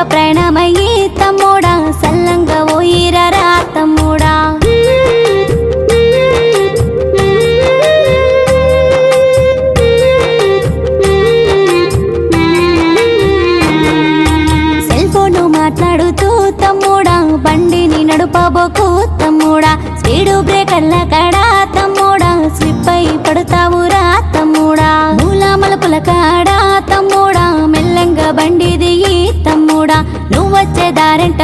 ప్రయాణమయ్యి తమ్ముడా సల్లంగా పోయిరరా తమ్ముడా సెల్ ఫోన్ మాట్లాడుతూ తమ్ముడా బండిని నడుపబోకు తమ్ముడా స్పీడు బ్రేకర్ల కాడా తమ్ముడా స్లిప్ అయి పడతావురా తమ్ముడా మూల మలుపుల కాడా తమ్ముడా మెల్లంగా బండి దిగి తమ్ముడా నువ్వొచ్చే దారెంట